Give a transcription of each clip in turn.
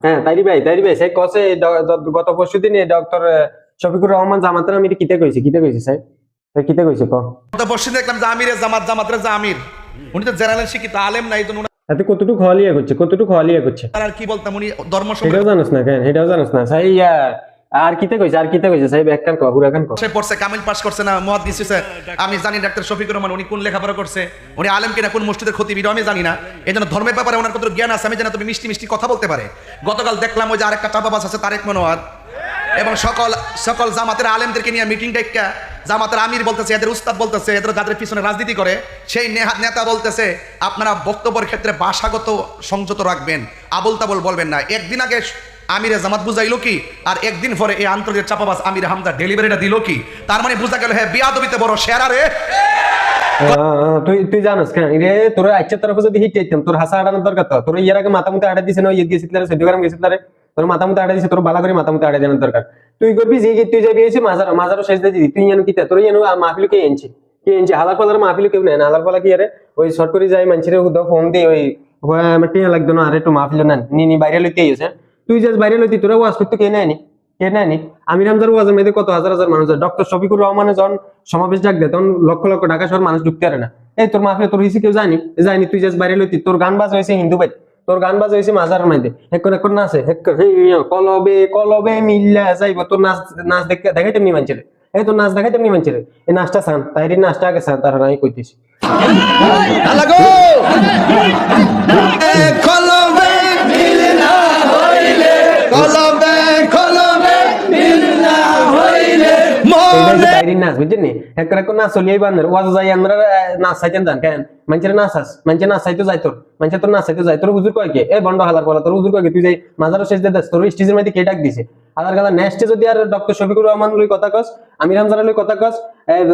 হ্যাঁ তাইরি ভাই সে কসে গত পরশুদিন ডক্টর শফিকুর রহমান জামাতের আমি কিতে কইছি স্যার কিতে কইছে ক তো বসে দেখলাম যে আমিরে জামাত জামাতের যে আমির উনি তো জেনারেল শিক্ষিত আলেম না, এই জন্য এত কতটুকু খাওয়ালিয়া করছে আর কি বলতাম উনি ধর্ম সেটাও জানোস না কেন সেটাও জানোস না সাই আর কিতে কইছে সাহেব একখান কহ পুরাখান কহ সে পড়ছে, কামিল পাস করছে না, মুহাদ্দিস হইছে। আমি জানি ডাক্তার শফিকুর রহমান উনি কোন লেখাপড়া করছে, উনি আলেম কিনা, কোন মসজিদের খতিব আমি জানি না। এই জন্য ধর্মের ব্যাপারে ওনার কত জ্ঞান আছে আমি জানি, তুমি মিষ্টি মিষ্টি কথা বলতে পারে। গতকাল দেখলাম ওই যে আরেকটা চাপাবাস আছে তারেক মনোয়ার এবং সকল জামাতের আলেমদেরকে নিয়ে মিটিং ডাইকা জামাতের আমির বলতেছে, এদের উস্তাদ বলতেছে, এদের যাদের পিছনে রাজনীতি করে সেই নেতা বলতেছে আপনারা বক্তব্যের ক্ষেত্রে ভাষাগত সংযত রাখবেন, আবল তাবল বলবেন না। একদিন আগে আমিরে জামাত বুঝাইলো কি, আর একদিন পরে এই আন্তর্জাতিক চাপাবাস আমির হামজা ডেলিভারিটা দিল কি? তার মানে বুঝা গেল হ্যাঁ বিয়াদবিতে বড় সেরা রে। তুই জানোস কেন রে, তোর আচ্ছা তরফে যদি হিট চাইতাম তোর হাসা আড়ানোর দরকার তো, তোর ইয়ার আগে মাথা মুতে আড়া দিছে না, ইয়ে গেছিল সদ্যগ্রাম গেছিল রে, তোর মাথা মুতে আড়া দিছে, তোর বালা করে মাথা মুতে আড়া দেওয়ার দরকার। তুই করবি যে তুই যাবি এসে মাজারও শেষ দিয়ে দিবি, তুই জানো কিতা তোর জানো মাহফিল কে এনছি হালার পালার মাহফিল কেউ নেন, হালার পালা কি আরে ওই শর্ট করে যাই মানুষের ফোন দিয়ে ওই আমার টিয়া লাগতো না, আরে একটু মাহফিল নেন নি বাইরে লইতে গেছে, তুই যাস বাইরে লইতি, তোরা ওয়াজ করতে কে নেয়নি আমির হামজার ওয়াজের মধ্যে কত হাজার হাজার মানুষ, ডক্টর শফিকুর রহমানের যখন সমাবেশ ডাক দেয় তখন লক্ষ লক্ষ ঢাকা শহর মানুষ ঢুকতে পারে না। এই তোর মাহফিলে তোর হিসি কেউ যায়নি, তুই যাস বাইরে লইতি, তোর গান বাজ হয়েছে হিন্দু বাইত, তোর গান বাজ হয়েছে মাজারের মধ্যে, এক নাচে কলবে কলবে মিল্লা যাইব, তোর নাচ দেখাইতে এমনি মানছিল, এই তোর নাচ দেখাইতে এমনি মানছিল, এই নাচটা চান তাইরি নাচটা আগে চান, তারা আমি কইতেছি নাচ বুঝছেন এক নাচ চলিয়াই বান্ধব ওয়াজ যাই আমরা নাচ চাইতেন জান কেন মানুষের নাচ চাইতে যাই, তোর মানুষের তোর নাচ চাইতে যাই, তোর হুজুর কয় কে এ বন্ড হালার বলা, তোর হুজুর কয় কে তুই যাই মাজারও শেষ দিয়ে তোর স্টেজের মধ্যে কে ডাক দিছে হালার গালা নেক্সটে যদি আর ডক্টর শফিকুর রহমান লই কথা কস, আমির হামজার লই কথা কস,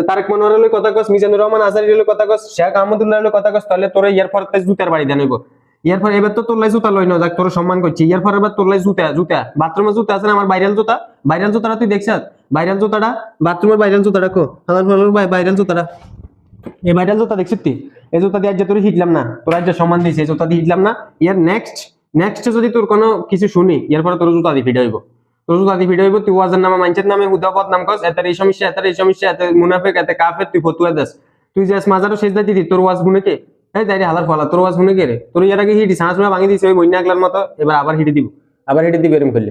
তারেক মনোয়ার লই কথা কস, মিজানুর রহমান আজারি লই কথা কস, শেখ আহমদুল্লাহ লই কথা কস, তাহলে তোর ইয়ার পর জুতার বাড়ি দেন হইব। এরপর এবার তো তোর লাই জুতা লই না যাক, তোর সম্মান করছি, এরপর এবার তোর লাই জুতা বাথরুমে জুতা আছে না আমার ভাইরাল জুতাটা তুই দেখছ, ভাইরাল জুতাটা বাথরুমের ভাইরাল জুতাটা কো ভাইরাল জুতাটা, এই ভাইরাল জুতা দেখছিস তুই, এই জুতা দিয়ে আজ তোর হিটলাম না, তোর আজ সম্মান দিয়েছে, এই জুতা দিয়ে হিটলাম না, ইয়ার নেক্সট যদি তোর কোনো কিছু শুনি এরপরে তোর জুতা দিয়ে ফিটে হইব, তুই ওয়াজের নামে মানুষের নামে হুদাপদ নাম কস, এত এই সমস্যা এত মুনাফেক এত কাফের, তুই ফতুয়া দাস, তুই যাস মাজারও শেষ দিতি, তোর ওয়াজ গুনে কে এই তাই হালার ফলা, তোর ওয়াজ গুনে কে রে, তোর ইয়ার আগে হিটি সাঁস ভাঙি দিছে ওই বন্যা আগলার মতো, এবার আবার হিটে দিব এরকম করলে